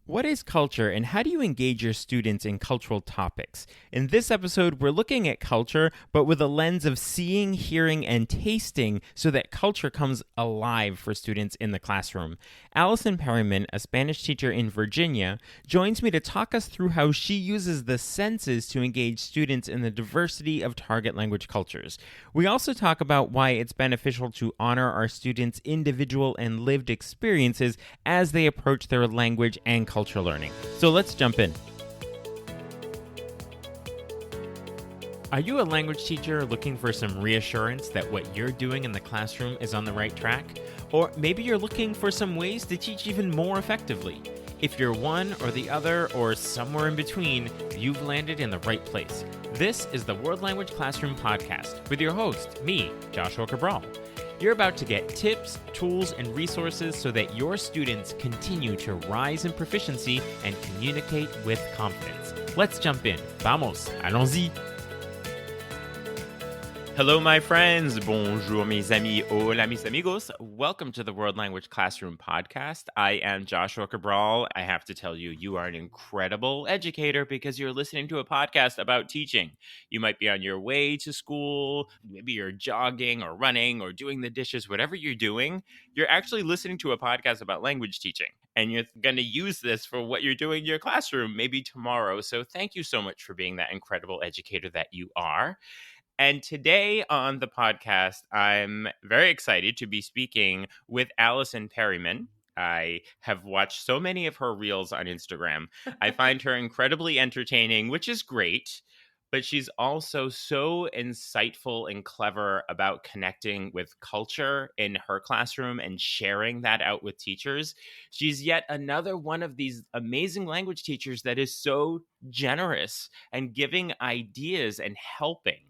What is culture and how do you engage your students in cultural topics? In this episode, we're looking at culture, but with a lens of seeing, hearing, and tasting so that culture comes alive for students in the classroom. Allison Perryman, a Spanish teacher in Virginia, joins me to talk us through how she uses the senses to engage students in the diversity of target language cultures. We also talk about why it's beneficial to honor our students' individual and lived experiences as they approach their language and culture learning. So let's jump in. Are you a language teacher looking for some reassurance that what you're doing in the classroom is on the right track? Or maybe you're looking for some ways to teach even more effectively. If you're one or the other or somewhere in between, you've landed in the right place. This is the World Language Classroom Podcast with your host, me, Joshua Cabral. You're about to get tips, tools, and resources so that your students continue to rise in proficiency and communicate with confidence. Let's jump in. Vamos, allons-y. Hello, my friends. Bonjour, mes amis. Hola, mis amigos. Welcome to the World Language Classroom Podcast. I am Joshua Cabral. I have to tell you, you are an incredible educator because you're listening to a podcast about teaching. You might be on your way to school, maybe you're jogging or running or doing the dishes, whatever you're doing. You're actually listening to a podcast about language teaching, and you're going to use this for what you're doing in your classroom maybe tomorrow. So thank you so much for being that incredible educator that you are. And today on the podcast, I'm very excited to be speaking with Allison Perryman. I have watched so many of her reels on Instagram. I find her incredibly entertaining, which is great. But she's also so insightful and clever about connecting with culture in her classroom and sharing that out with teachers. She's yet another one of these amazing language teachers that is so generous and giving ideas and helping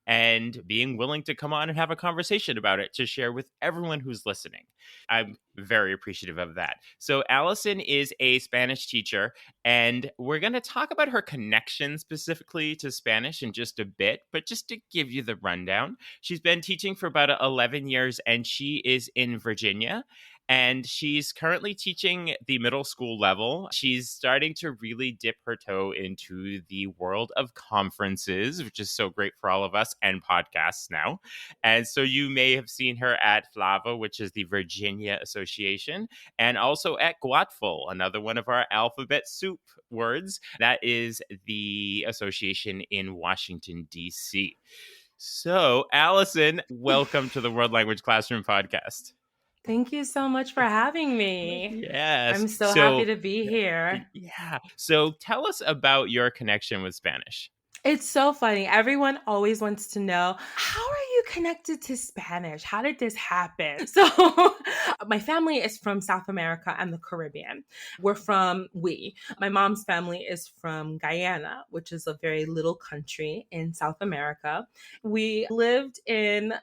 and being willing to come on and have a conversation about it to share with everyone who's listening. I'm very appreciative of that. So Allison is a Spanish teacher, and we're going to talk about her connection specifically to Spanish in just a bit, but just to give you the rundown, she's been teaching for about 11 years, and she is in Virginia. And she's currently teaching the middle school level. She's starting to really dip her toe into the world of conferences, which is so great for all of us, and podcasts now. And so you may have seen her at FLAVA, which is the Virginia Association, and also at Guatful, another one of our alphabet soup words. That is the association in Washington, D.C. So, Allison, welcome to the World Language Classroom Podcast. Thank you so much for having me. Yes. I'm so happy to be here. Yeah. So tell us about your connection with Spanish. It's so funny. Everyone always wants to know, how are you connected to Spanish? How did this happen? So my family is from South America and the Caribbean. My mom's family is from Guyana, which is a very little country in South America. We lived in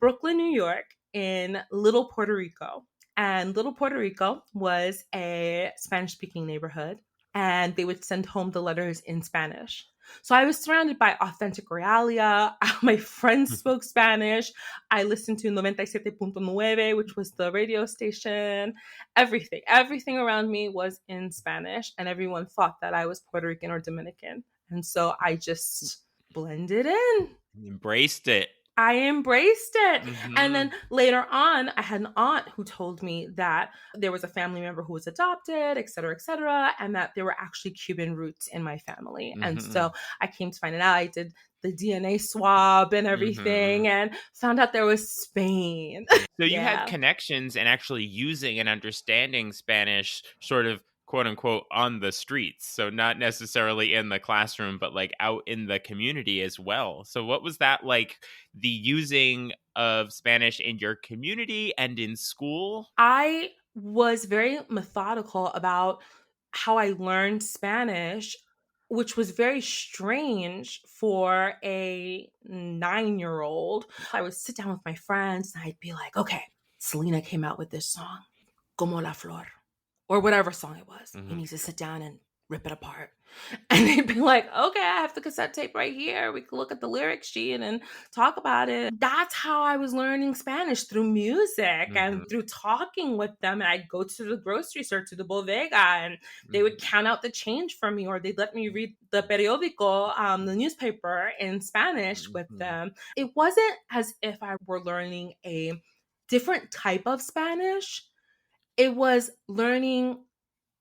Brooklyn, New York, in Little Puerto Rico. And Little Puerto Rico was a Spanish-speaking neighborhood, and they would send home the letters in Spanish. So I was surrounded by authentic realia. My friends spoke Spanish. I listened to 97.9, which was the radio station. Everything around me was in Spanish, and everyone thought that I was Puerto Rican or Dominican. And so I just blended in. Embraced it. I embraced it. Mm-hmm. And then later on, I had an aunt who told me that there was a family member who was adopted, et cetera, and that there were actually Cuban roots in my family. Mm-hmm. And so I came to find it out. I did the DNA swab and everything, and found out there was Spain. So you had connections and actually using and understanding Spanish sort of quote unquote on the streets. So not necessarily in the classroom, but like out in the community as well. So what was that like, the using of Spanish in your community and in school? I was very methodical about how I learned Spanish, which was very strange for a 9-year-old. I would sit down with my friends and I'd be like, okay, Selena came out with this song, Como la Flor, or whatever song it was. Mm-hmm. You need to sit down and rip it apart. And they'd be like, okay, I have the cassette tape right here. We can look at the lyric sheet and talk about it. That's how I was learning Spanish, through music and Mhm. through talking with them. And I'd go to the grocery store, to the bodega, and they would Mhm. count out the change for me, or they'd let me read the periódico, the newspaper, in Spanish with Mhm. them. It wasn't as if I were learning a different type of Spanish. It was learning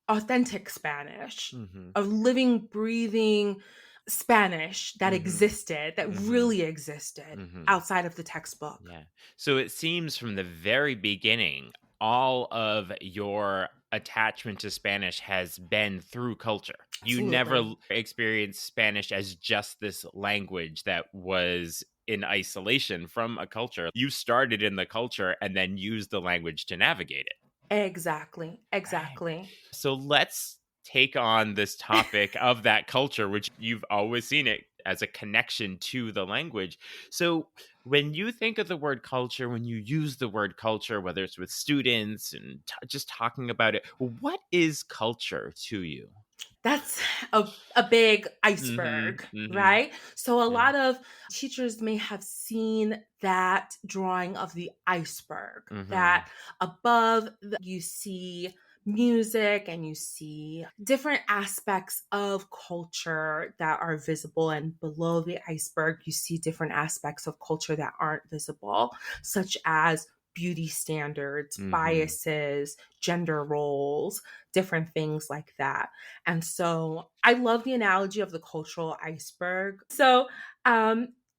authentic Spanish, Mhm. a living, breathing Spanish that Mhm. existed, that Mhm. really existed Mhm. outside of the textbook. Yeah. So it seems from the very beginning, all of your attachment to Spanish has been through culture. You never Absolutely. experienced Spanish as just this language that was in isolation from a culture. You started in the culture and then used the language to navigate it. Exactly. Right. Exactly. So let's take on this topic of that culture, which you've always seen it as a connection to the language. So when you think of the word culture, when you use the word culture, whether it's with students and just talking about it, what is culture to you? That's a big Mm-hmm. iceberg, Mm-hmm. right? So a Yeah. lot of teachers may have seen that drawing of the iceberg, Mm-hmm. that above you see music and you see different aspects of culture that are visible, and below the iceberg you see different aspects of culture that aren't visible, such as beauty standards, Mm-hmm. biases, gender roles, different things like that. And so I love the analogy of the cultural iceberg. So,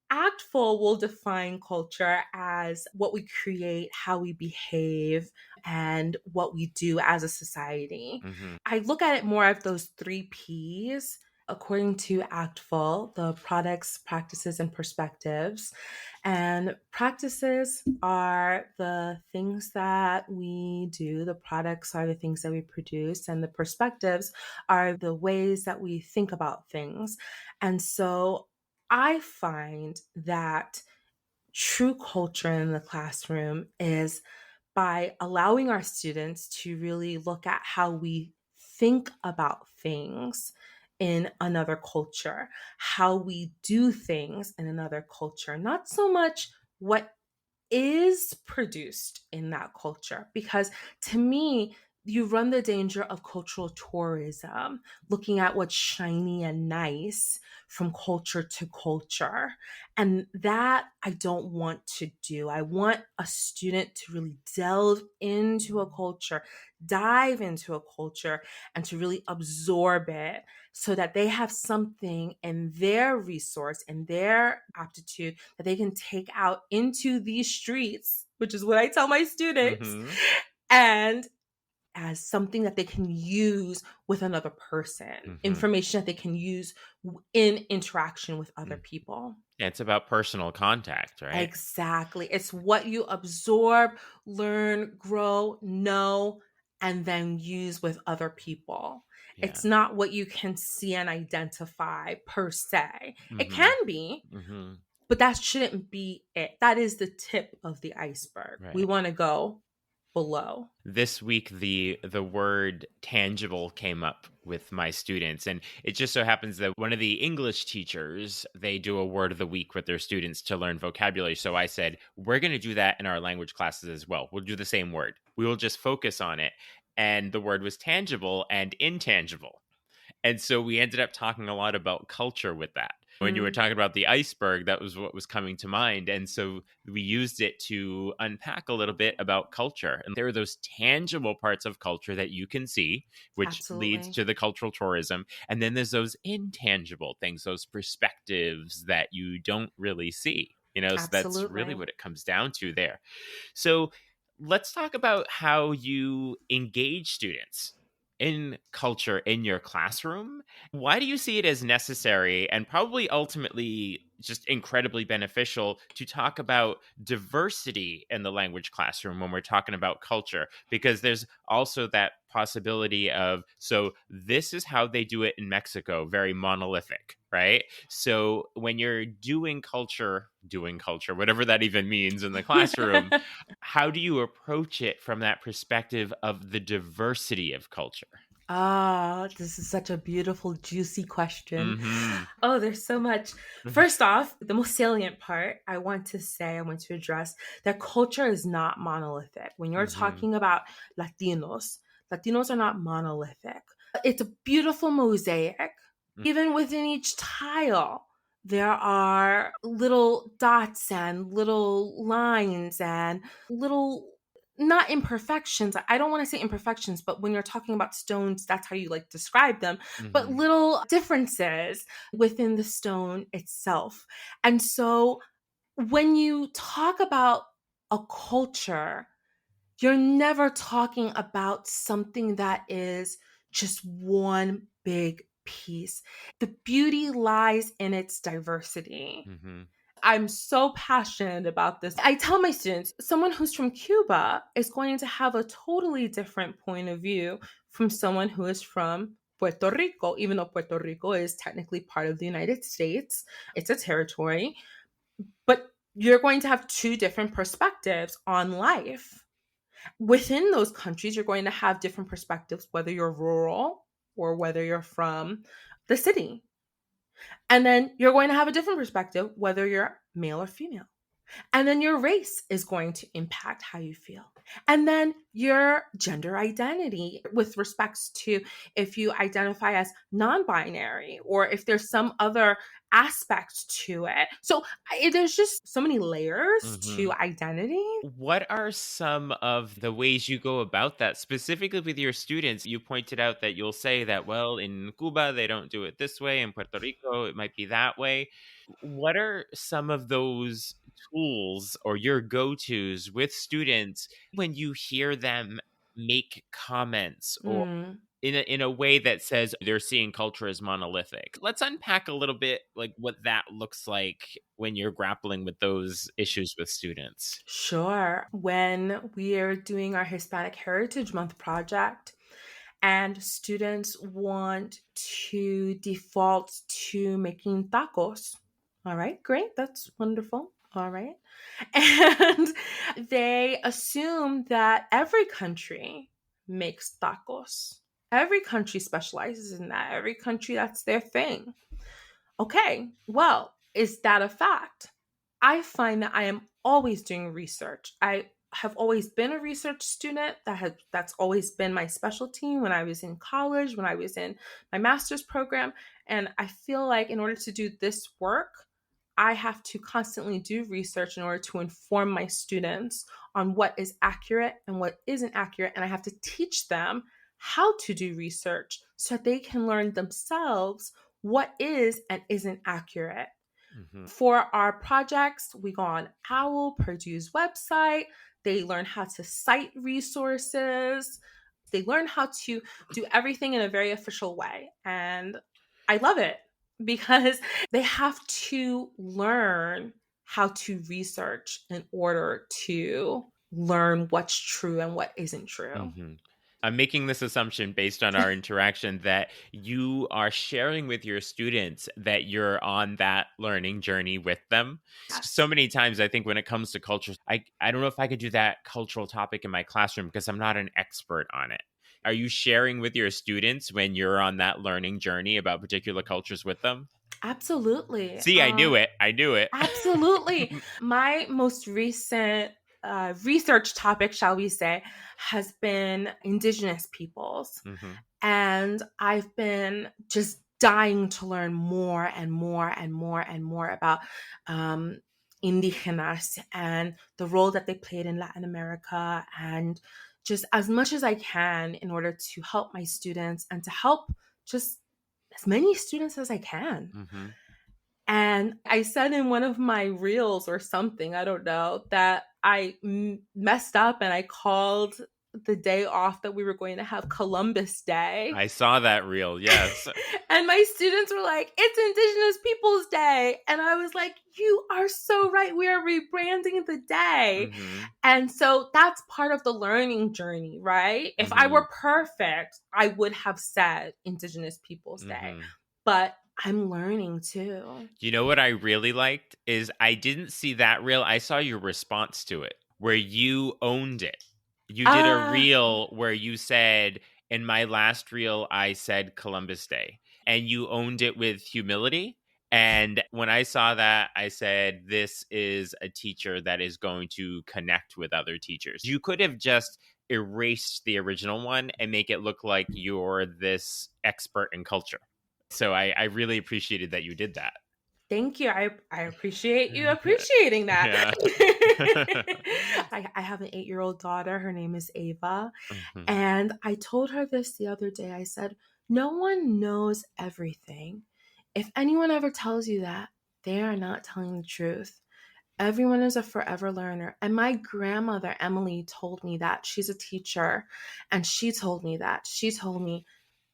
Actful will define culture as what we create, how we behave, and what we do as a society. Mm-hmm. I look at it more of those three P's. According to Actful, the products, practices, and perspectives. And practices are the things that we do, the products are the things that we produce, and the perspectives are the ways that we think about things. And so I find that true culture in the classroom is by allowing our students to really look at how we think about things in another culture, how we do things in another culture, not so much what is produced in that culture. Because to me, you run the danger of cultural tourism, looking at what's shiny and nice from culture to culture. And that I don't want to do. I want a student to really delve into a culture, dive into a culture, and to really absorb it, so that they have something in their resource and their aptitude that they can take out into these streets, which is what I tell my students, Mm-hmm. and as something that they can use with another person, Mm-hmm. information that they can use in interaction with other Mm. people. Yeah, it's about personal contact, right? Exactly. It's what you absorb, learn, grow, know, and then use with other people. Yeah. It's not what you can see and identify per se. It Mm-hmm. can be, Mm-hmm. but that shouldn't be it. That is the tip of the iceberg. We Right. want to go below. This week the word tangible came up with my students, and it just so happens that one of the English teachers, they do a word of the week with their students to learn vocabulary. So I said, we're going to do that in our language classes as well. We'll do the same word, we will just focus on it. And the word was tangible and intangible. And so we ended up talking a lot about culture with that. When you were Mm, talking about the iceberg, that was what was coming to mind. And so we used it to unpack a little bit about culture. And there are those tangible parts of culture that you can see, which leads absolutely. to the cultural tourism. And then there's those intangible things, those perspectives that you don't really see. So that's really Absolutely. what it comes down to there. So let's talk about how you engage students in culture in your classroom. Why do you see it as necessary and probably ultimately just incredibly beneficial to talk about diversity in the language classroom when we're talking about culture? Because there's also that possibility of, so this is how they do it in Mexico, very monolithic, right? So when you're doing culture, whatever that even means in the classroom, how do you approach it from that perspective of the diversity of culture? Ah, this is such a beautiful, juicy question. Mhm. Oh, there's so much. First off, the most salient part I want to address that culture is not monolithic. When you're Mhm. talking about Latinos, Latinos are not monolithic. It's a beautiful mosaic. Mm. Even within each tile, there are little dots and little lines and little not imperfections. I don't want to say imperfections, but when you're talking about stones, that's how you like describe them, but Mhm. little differences within the stone itself. And so when you talk about a culture, you're never talking about something that is just one big piece. The beauty lies in its diversity. Mhm. I'm so passionate about this. I tell my students, someone who's from Cuba is going to have a totally different point of view from someone who is from Puerto Rico, even though Puerto Rico is technically part of the United States. It's a territory, but you're going to have two different perspectives on life. Within those countries, you're going to have different perspectives, whether you're rural or whether you're from the city. And then you're going to have a different perspective, whether you're male or female. And then your race is going to impact how you feel. And then your gender identity with respects to if you identify as non binary or if there's some other aspect to it. So there's just so many layers to Mhm. identity. What are some of the ways you go about that specifically with your students? You pointed out that you'll say that, well, in Cuba, they don't do it this way. In Puerto Rico, it might be that way. What are some of those tools or your go tos with students when you hear them make comments or Mm, in a way that says they're seeing culture as monolithic? Let's unpack a little bit like what that looks like when you're grappling with those issues with students. sure. When we're doing our Hispanic Heritage Month project, and students want to default to making tacos. All right, great. That's wonderful. All right. And they assume that every country makes tacos. Every country specializes in that. Every country, that's their thing. Okay, well, is that a fact? I find that I am always doing research. I have always been a research student. That's always been my specialty when I was in college, when I was in my master's program, and I feel like in order to do this work, I have to constantly do research in order to inform my students on what is accurate and what isn't accurate, and I have to teach them how to do research so that they can learn themselves what is and isn't accurate. Mhm. For our projects, we go on OWL, Purdue's website. They learn how to cite resources. They learn how to do everything in a very official way. And I love it because they have to learn how to research in order to learn what's true and what isn't true. Mhm. I'm making this assumption based on our interaction that you are sharing with your students that you're on that learning journey with them. So Yes. many times, I think when it comes to cultures, I don't know if I could do that cultural topic in my classroom because I'm not an expert on it. Are you sharing with your students when you're on that learning journey about particular cultures with them? Absolutely. See, I knew it. I knew it. Absolutely. My most recent research topic, shall we say, has been Indigenous peoples. Mhm. And I've been just dying to learn more and more and more and more about um, Indigenas and the role that they played in Latin America, and just as much as I can in order to help my students and to help just as many students as I can. Mhm. And I said in one of my reels or something, I don't know, that I messed up and I called the day off that we were going to have Columbus Day. I saw that reel. Yes. And my students were like, it's Indigenous Peoples Day. And I was like, you are so right. We are rebranding the day. Mhm. And so that's part of the learning journey, right? If I Mhm. were perfect, I would have said Indigenous Peoples Day. Mhm. But I'm learning too. You know what I really liked is I didn't see that reel. I saw your response to it where you owned it. You did a Ah, reel where you said In my last reel, I said Columbus Day, and you owned it with humility. And when I saw that, I said, this is a teacher that is going to connect with other teachers. You could have just erased the original one and make it look like you're this expert in culture. So I really appreciated that you did that. Thank you. I appreciate you appreciating that. Yeah. I have an 8-year-old daughter. Her name is Ava. Mhm. And I told her this the other day. I said, no one knows everything. If anyone ever tells you that, they are not telling the truth. Everyone is a forever learner. And my grandmother, Emily, told me that. She's a teacher. And she told me that. She told me,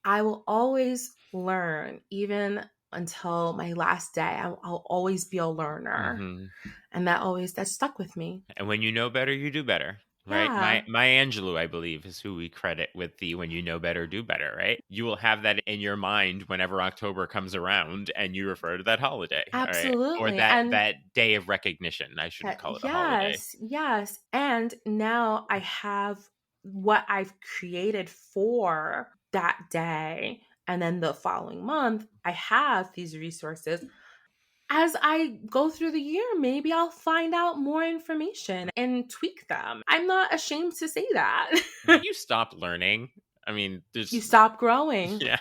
I will always learn, even until my last day. I'll always be a learner. Mhm. And that stuck with me. And when you know better, you do better, right? Yeah, Maya Angelou, I believe, is who we credit with the "when you know better, do better," right? You will have that in your mind whenever October comes around, and you refer to that holiday, all right? Or absolutely. that And that day of recognition. I shouldn't call it a holiday. yes, yes. And now I have what I've created for that day. And then the following month, I have these resources. As I go through the year, maybe I'll find out more information and tweak them. I'm not ashamed to say that. You stop learning. I mean, You there's stop growing. yeah.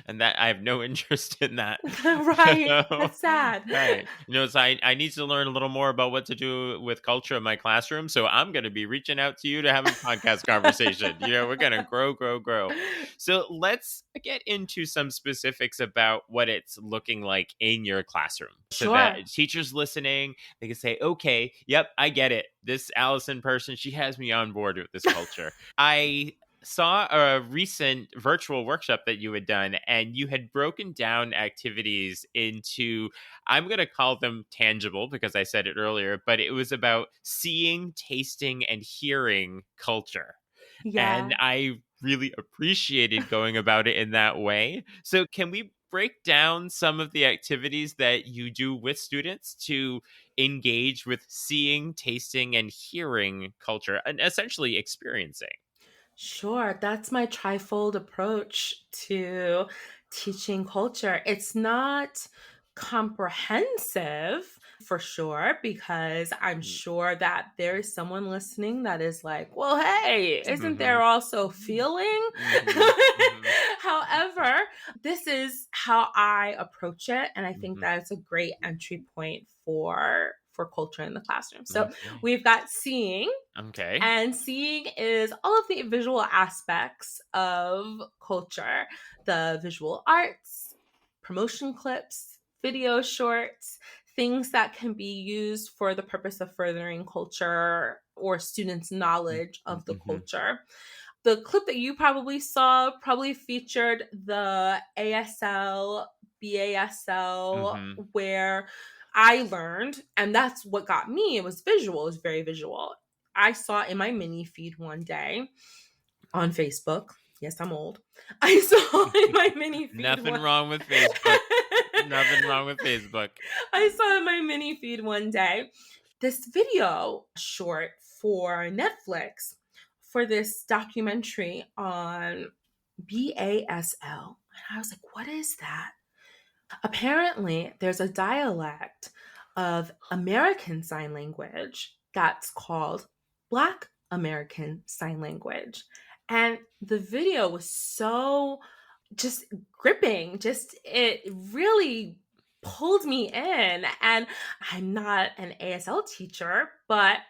And that I have no interest in that. Right. So, That's sad. right. So I need to learn a little more about what to do with culture in my classroom. So I'm going to be reaching out to you to have a podcast conversation. We're going to grow, grow, grow. So let's get into some specifics about what it's looking like in your classroom so that Sure. teachers listening, they can say, okay, yep, I get it. This Allison person, she has me on board with this culture. I saw a recent virtual workshop that you had done, and you had broken down activities into, I'm going to call them tangible because I said it earlier, but it was about seeing, tasting, and hearing culture. And Yeah. I really appreciated going about it in that way. So, can we break down some of the activities that you do with students to engage with seeing, tasting, and hearing culture and essentially experiencing? Sure, that's my trifold approach to teaching culture. It's not comprehensive for sure, because I'm sure that there is someone listening that is like, well, hey, isn't Mm-hmm. there also feeling? Mhm, mhm, However, this is how I approach it. And I think mhm. that it's a great entry point for culture in the classroom. So Okay. we've got seeing, Okay. and seeing is all of the visual aspects of culture, the visual arts, promotion clips, video shorts, things that can be used for the purpose of furthering culture or students' Mm, knowledge mm, of the mhm, culture. The clip that you probably saw probably featured the ASL, BASL, mhm. where I learned, and that's what got me. It was visual, it was very visual. I saw in my mini feed one day on Facebook. Yes, I'm old. I saw in my mini feed Nothing one. wrong with Facebook. Nothing wrong with Facebook. I saw in my mini feed one day this video short for Netflix for this documentary on BASL. And I was like, what is that? Apparently, there's a dialect of American Sign Language that's called Black American Sign Language. And the video was so just gripping, just it really pulled me in. And I'm not an ASL teacher, but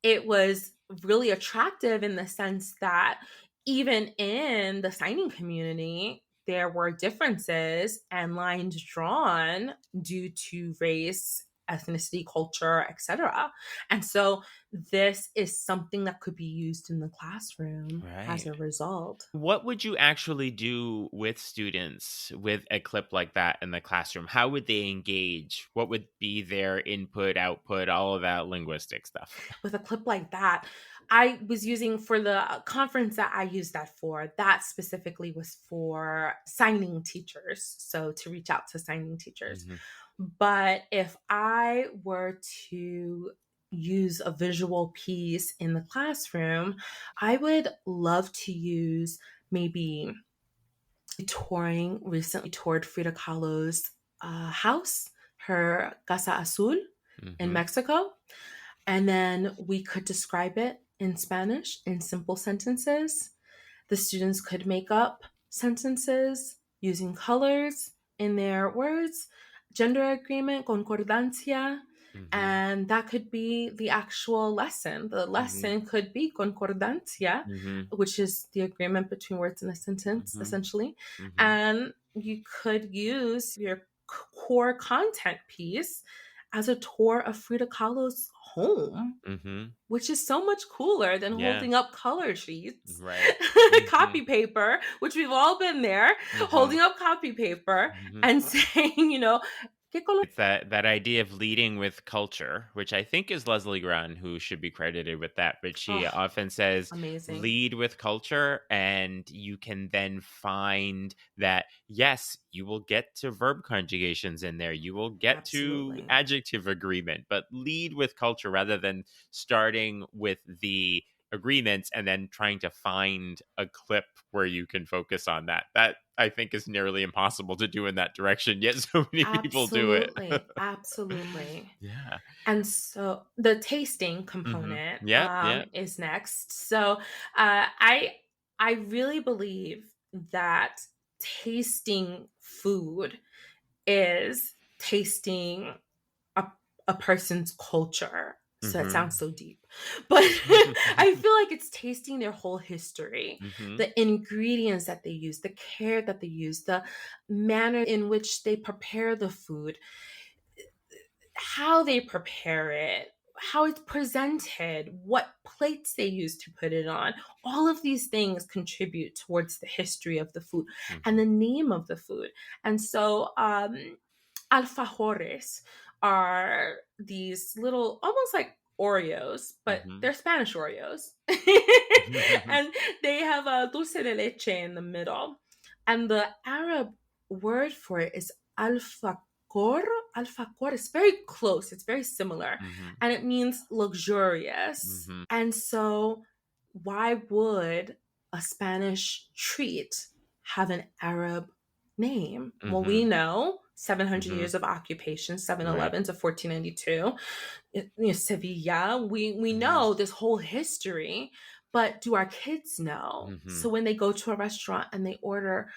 it was really attractive in the sense that even in the signing community, there were differences and lines drawn due to race, ethnicity, culture, etc. And so this is something that could be used in the classroom as Right. a result. What would you actually do with students with a clip like that in the classroom? How would they engage? What would be their input, output, all of that linguistic stuff? With a clip like that, I was using for the conference that I used that for, that specifically was for signing teachers. So to reach out to signing teachers. Mhm, But if I were to use a visual piece in the classroom, I would love to use maybe recently toured Frida Kahlo's house, her Casa Azul in Mm-hmm. Mexico. And then we could describe it in Spanish in simple sentences. The students could make up sentences using colors in their words, gender agreement, concordancia, Mm-hmm. and that could be the actual lesson. The Mm-hmm. lesson could be concordancia, Mm-hmm. which is the agreement between words in a sentence, Mm-hmm. essentially. Mm-hmm. And you could use your core content piece as a tour of Frida Kahlo's home, Mm-hmm. which is so much cooler than Yeah. holding up color sheets, Right. Mm-hmm. copy paper, which we've all been there, Mm-hmm. holding up copy paper Mm-hmm. and saying, ¿qué color? It's that idea of leading with culture, which I think is Leslie Grun who should be credited with that, but she Oh, often says, amazing. "Lead with culture," and you can then find that, yes, you will get to verb conjugations in there, you will get to Absolutely. adjective agreement, but lead with culture rather than starting with the agreements and then trying to find a clip where you can focus on that. That I think is nearly impossible to do in that direction, yet so many people do it. Absolutely. Absolutely. Yeah. And so the tasting Mhm. component Yep, yep. is next. So I really believe that tasting food is tasting a, a person's culture. So that sounds Mhm. so deep. But I feel like it's tasting their whole history, Mhm. the ingredients that they use, the care that they use, the manner in which they prepare the food, how they prepare it, how it's presented, what plates they use to put it on. All of these things contribute towards the history of the food and Mhm. the name of the food. And so, alfajores are these little, almost like Oreos, but Mhm. they're Spanish Oreos. And they have a dulce de leche in the middle. And the Arab word for it is alfacor. Alfacor is very close, it's very similar, Mhm. and it means luxurious. Mhm. And so, why would a Spanish treat have an Arab name? Well, we Mhm. know 700 Mhm. years of occupation, Right. 711 to 1492, Sevilla. We Mhm. know this whole history, but do our kids know? So Mhm. when they go to a restaurant and they order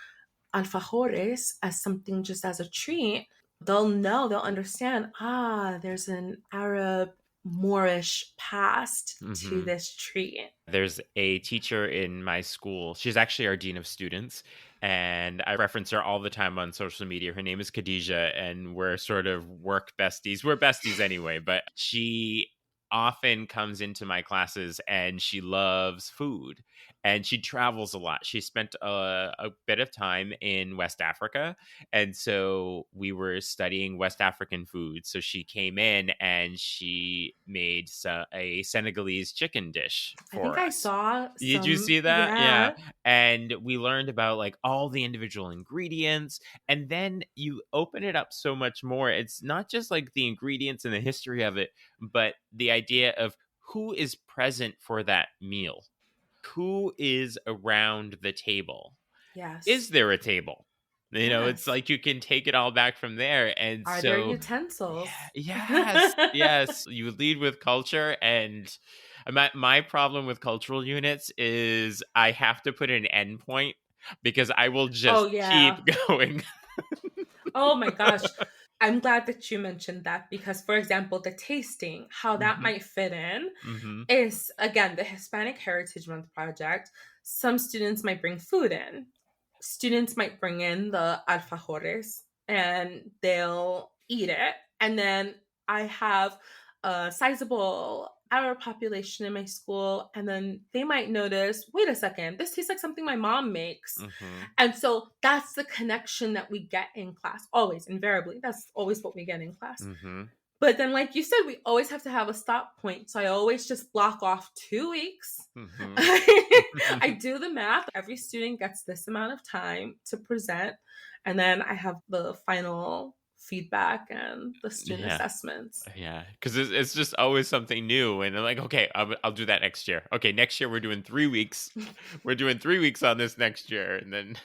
alfajores as something just as a treat, they'll know, they'll understand, there's an Arab Moorish past to Mhm. this treat. There's a teacher in my school. She's actually our dean of students, and I reference her all the time on social media. Her name is Khadijah, and we're sort of work besties. We're besties anyway, but she often comes into my classes and she loves food and she travels a lot. She spent a bit of time in West Africa, and so we were studying West African food. So she came in and she made a Senegalese chicken dish I think for I us. saw Did you some, see that? Yeah. yeah. And we learned about like all the individual ingredients. And then you open it up so much more. It's not just like the ingredients and the history of it, but the idea of who is present for that meal, who is around the table. Is Yes. there a table? It's Yes. like you can take it all back from there. And Are there so, yeah, utensils? yes, yes, you lead with culture. And my problem with cultural units is I have to put an endpoint because I will Oh, just yeah. keep going. Oh my gosh. I'm glad that you mentioned that because, for example, the tasting, how that Mhm, might fit in mhm, is, again, the Hispanic Heritage Month project. Some students might bring food in. Students might bring in the alfajores and they'll eat it. And then I have a sizable Arab population in my school, and then they might notice, wait a second, this tastes like something my mom makes. mhm, And so that's the connection that we get in class, always, invariably. That's always what we get in class. mhm, But then, like you said, we always have to have a stop point. So I always just block off 2 weeks. mhm. I do the math. Every student gets this amount of time to present. And then I have the final feedback and the student Yeah. assessments. Yeah, because it's just always something new, and I'm like, okay, I'll do that next year. Okay, next year we're doing 3 weeks. We're doing 3 weeks on this next year, and then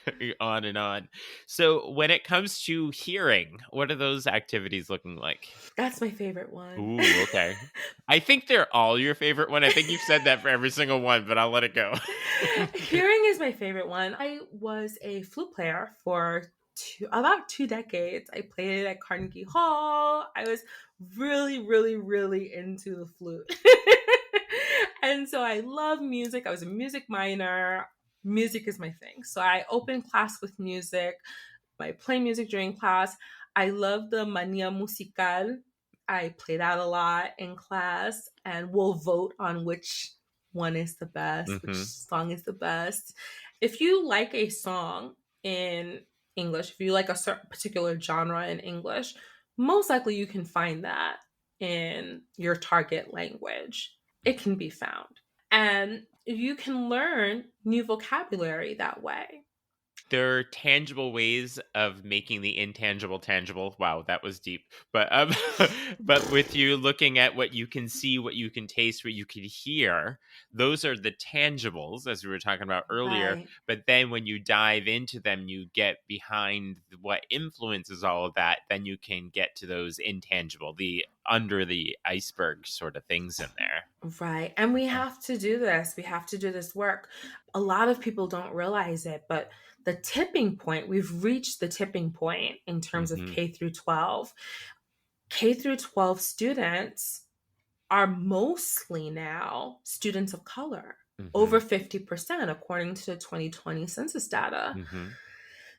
on and on. So when it comes to hearing, what are those activities looking like? That's my favorite one. Ooh, okay. I think they're all your favorite one. I think you've said that for every single one, but I'll let it go. Hearing is my favorite one. I was a flute player for about 2 decades. I played it at Carnegie Hall. I was really, really, really into the flute. And so I love music. I was a music minor. Music is my thing. So I opened class with music. I play music during class. I love the mania musical. I play that a lot in class, and we'll vote on which one is the best, which Hmm. song is the best. If you like a song in English, if you like a certain particular genre in English, most likely you can find that in your target language. It can be found. And you can learn new vocabulary that way. There are tangible ways of making the intangible tangible. Wow, that was deep. But but with you looking at what you can see, what you can taste, what you can hear, those are the tangibles, as we were talking about earlier. Right. But then when you dive into them, you get behind what influences all of that, then you can get to those intangible, the under the iceberg sort of things in there. Right. And we have to do this. We have to do this work. A lot of people don't realize it, but the tipping point, we've reached the tipping point in terms of Hmm. K through 12. K through 12 students are mostly now students of color, Hmm. over 50%, according to the 2020 census data. Hmm.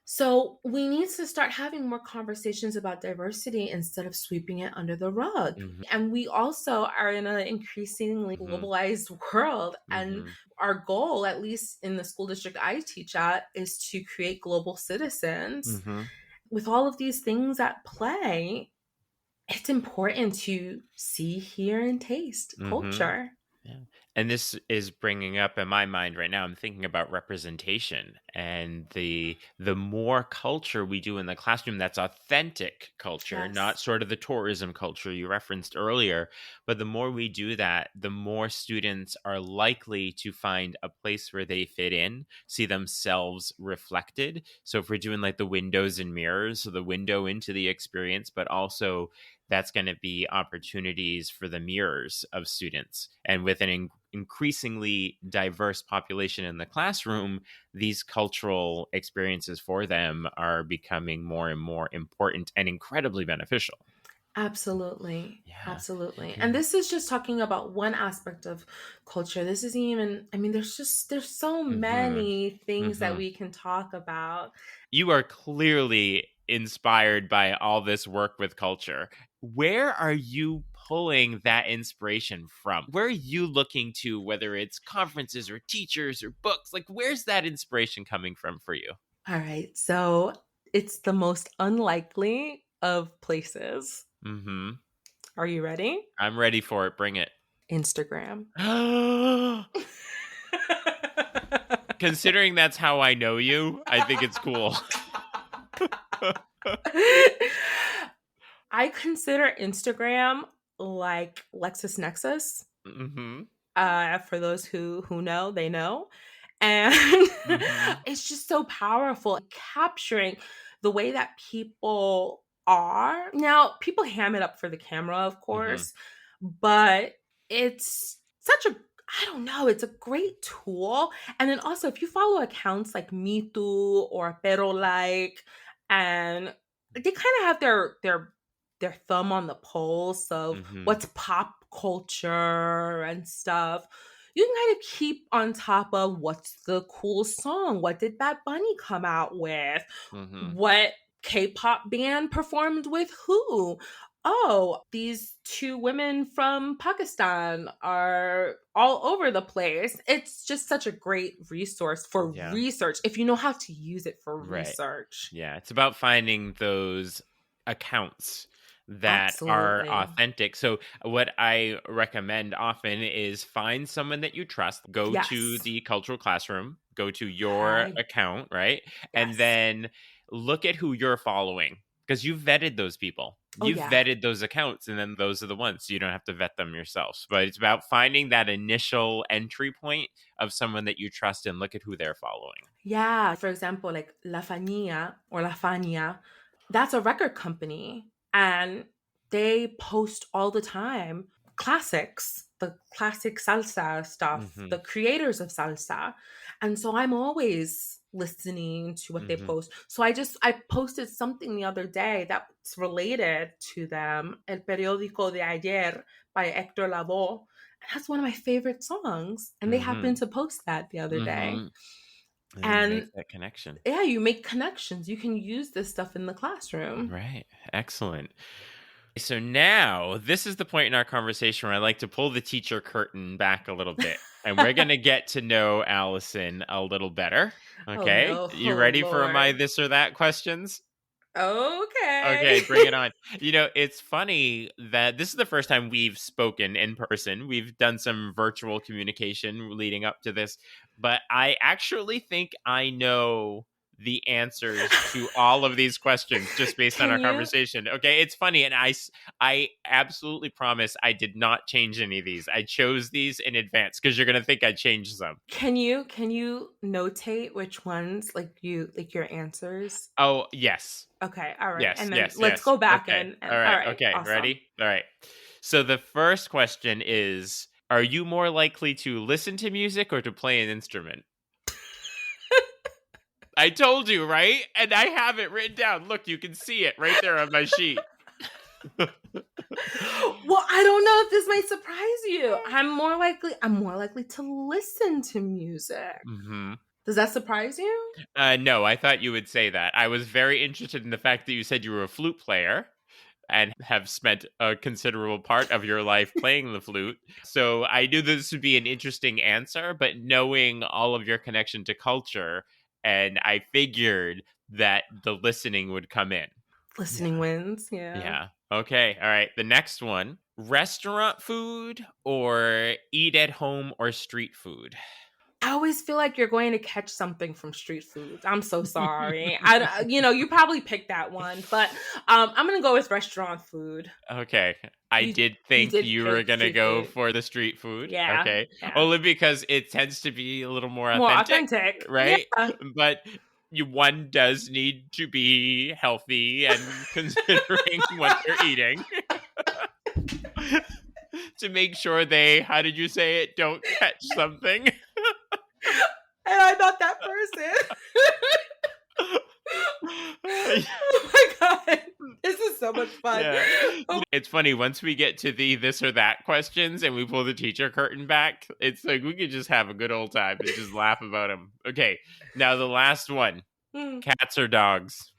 So we need to start having more conversations about diversity instead of sweeping it under the rug. Hmm. And we also are in an increasingly Hmm. globalized world. And Hmm. our goal, at least in the school district I teach at, is to create global citizens. Hmm. With all of these things at play, it's important to see, hear, and taste Hmm. culture. Yeah. And this is bringing up in my mind right now, I'm thinking about representation and the more culture we do in the classroom that's authentic culture, not Yes, sort of the tourism culture you referenced earlier, but the more we do that, the more students are likely to find a place where they fit in, see themselves reflected. So if we're doing like the windows and mirrors, so the window into the experience, but also that's going to be opportunities for the mirrors of students. And with an increasingly diverse population in the classroom, these cultural experiences for them are becoming more and more important and incredibly beneficial. absolutely. Yeah. Absolutely. Yeah. And this is just talking about one aspect of culture. This isn't even, I mean, there's so Hmm. many things that Hmm. we can talk about. You are clearly inspired by all this work with culture. Where are you pulling that inspiration from? Where are you looking to, whether it's conferences or teachers or books? Like, where's that inspiration coming from for you? All right. So it's the most unlikely of places. Hmm. Are you ready? I'm ready for it. Bring it. Instagram. Considering that's how I know you, I think it's cool. I consider Instagram like LexisNexis. Hmm. For those who know, they know. And Hmm. it's just so powerful capturing the way that people are. Now, people ham it up for the camera, of Hmm. course, but it's such a I don't know, it's a great tool. And then also if you follow accounts like Me Too or Pero Like, and they kind of have their thumb on the pulse of Hmm. what's pop culture and stuff. You can kind of keep on top of what's the cool song, what did Bad Bunny come out with, Hmm. what K-pop band performed with who. Oh, these two women from Pakistan are all over the place. It's just such a great resource for Yeah. research if you know how to use it for Right. research. Yeah, it's about finding those accounts that are Absolutely. authentic. So, what I recommend often is find someone that you trust, go to Yes. the cultural classroom, go to your Okay. account, right? And Yes. then look at who you're following. because you've vetted those people. Oh, You've yeah. vetted those accounts, and then those are the ones. So you don't have to vet them yourselves. But it's about finding that initial entry point of someone that you trust and look at who they're following. Yeah. For example, like La Fania or La Fania, that's a record company. And they post all the time classics, the classic salsa stuff, Mm-hmm. the creators of salsa. And so I'm always listening to what they Mm-hmm. post. So I posted something the other day that's related to them, El Periódico de Ayer by Héctor Lavoe. And that's one of my favorite songs. And they Mm-hmm. happened to post that the other day. Mm-hmm. And then you make And that connection. yeah, you make connections. You can use this stuff in the classroom. Right. Excellent. So now this is the point in our conversation where I like to pull the teacher curtain back a little bit. And we're going to get to know Allison a little better. Oh Okay. no. You Oh ready for my Lord. this or that questions? Okay, Okay. bring it on. It's funny that this is the first time we've spoken in person. We've done some virtual communication leading up to this, but I actually think I know the answers to all of these questions just based on Can our you conversation. Okay, it's funny, and I absolutely promise I did not change any of these. I chose these in advance because you're gonna think I changed some. can you notate which ones like your answers? Oh yes, Okay, all right. yes, And then yes, let's yes. go back Okay. and All all right. right, Okay. awesome. Ready? All right. So the first question is, are you more likely to listen to music or to play an instrument? I told you, right? And I have it written down. Look, you can see it right there on my sheet. Well, I don't know if this might surprise you. I'm more likely to listen to music. hmm Does that surprise you? No, I thought you would say that. I was very interested in the fact that you said you were a flute player and have spent a considerable part of your life playing the flute. So I knew this would be an interesting answer, but knowing all of your connection to culture, and I figured that the listening would come in. Yeah. Listening wins, yeah. Yeah. Okay. All right. The next one, restaurant food or eat at home or street food? I always feel like you're going to catch something from street foods. I'm so sorry. You probably picked that one, but I'm gonna go with restaurant food. Okay. I You did you think did you were pick going to street go food. for the street food. Yeah, Okay. yeah. Only because it tends to be a little more More authentic, authentic. right? Yeah. But one does need to be healthy and considering what they're eating to make sure they, how did you say it, don't catch something. And I'm not that person. Oh my god. This is so much fun. Yeah. Oh, It's funny, once we get to the this or that questions and we pull the teacher curtain back, it's like we could just have a good old time and just laugh about them. Okay, now the last one, mm. cats or dogs?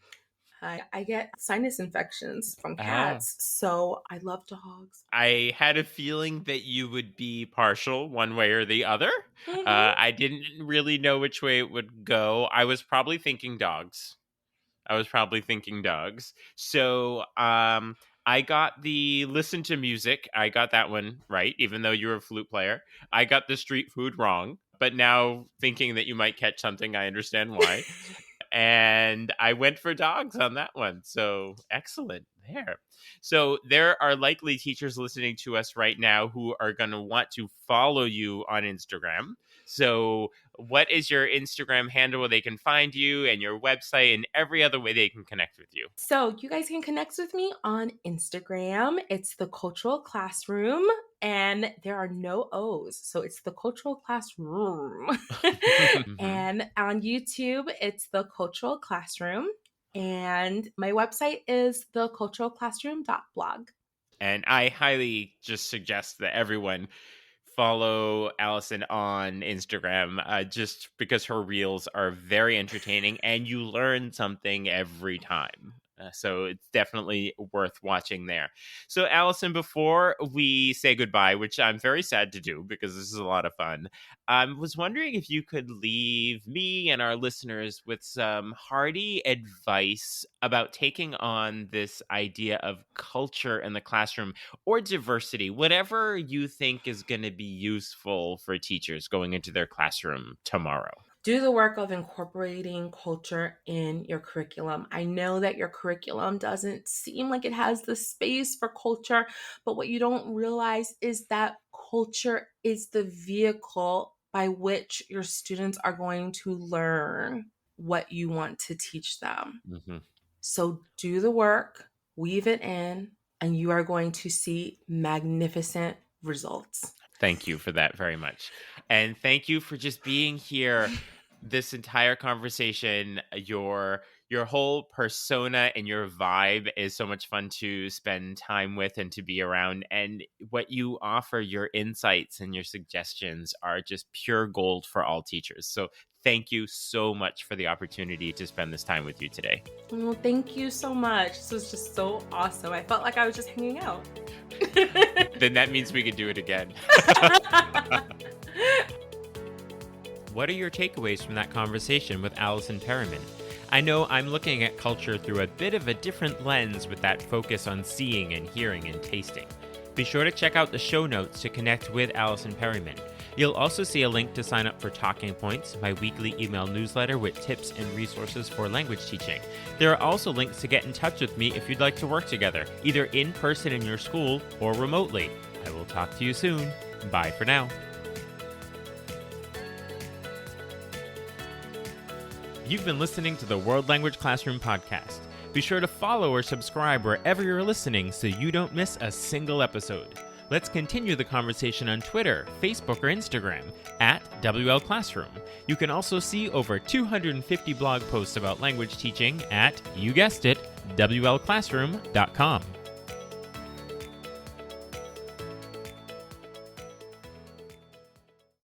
I get sinus infections from Ah. cats, so I love dogs. I had a feeling that you would be partial one way or the other. Hmm. I didn't really know which way it would go. I was probably thinking dogs. So, I got the listen to music. I got that one right, even though you're a flute player. I got the street food wrong, but now thinking that you might catch something, I understand why. And I went for dogs on that one. So excellent there. So there are likely teachers listening to us right now who are going to want to follow you on Instagram. So what is your Instagram handle where they can find you and your website and every other way they can connect with you? So you guys can connect with me on Instagram. It's the Cultural Classroom, and there are no O's. So it's the Cultural Classroom. Mhm. And on YouTube, it's the Cultural Classroom. And my website is theculturalclassroom.blog. And I highly just suggest that everyone follow Allison on Instagram just because her reels are very entertaining and you learn something every time. So it's definitely worth watching there. So, Allison, before we say goodbye, which I'm very sad to do because this is a lot of fun, I was wondering if you could leave me and our listeners with some hearty advice about taking on this idea of culture in the classroom or diversity, whatever you think is going to be useful for teachers going into their classroom tomorrow. Do the work of incorporating culture in your curriculum. I know that your curriculum doesn't seem like it has the space for culture, but what you don't realize is that culture is the vehicle by which your students are going to learn what you want to teach them. Mhm. So do the work, weave it in, and you are going to see magnificent results. Thank you for that very much. And thank you for just being here this entire conversation. Your whole persona and your vibe is so much fun to spend time with and to be around. And what you offer, your insights and your suggestions are just pure gold for all teachers. So thank you so much for the opportunity to spend this time with you today. Well, thank you so much. This was just so awesome. I felt like I was just hanging out. Then that means we could do it again. What are your takeaways from that conversation with Allison Perryman? I know I'm looking at culture through a bit of a different lens with that focus on seeing and hearing and tasting. Be sure to check out the show notes to connect with Allison Perryman. You'll also see a link to sign up for Talking Points, my weekly email newsletter with tips and resources for language teaching. There are also links to get in touch with me if you'd like to work together, either in person in your school or remotely. I will talk to you soon. Bye for now. You've been listening to the World Language Classroom podcast. Be sure to follow or subscribe wherever you're listening so you don't miss a single episode. Let's continue the conversation on Twitter, Facebook, or Instagram at WL Classroom. You can also see over 250 blog posts about language teaching at, you guessed it, WLClassroom.com.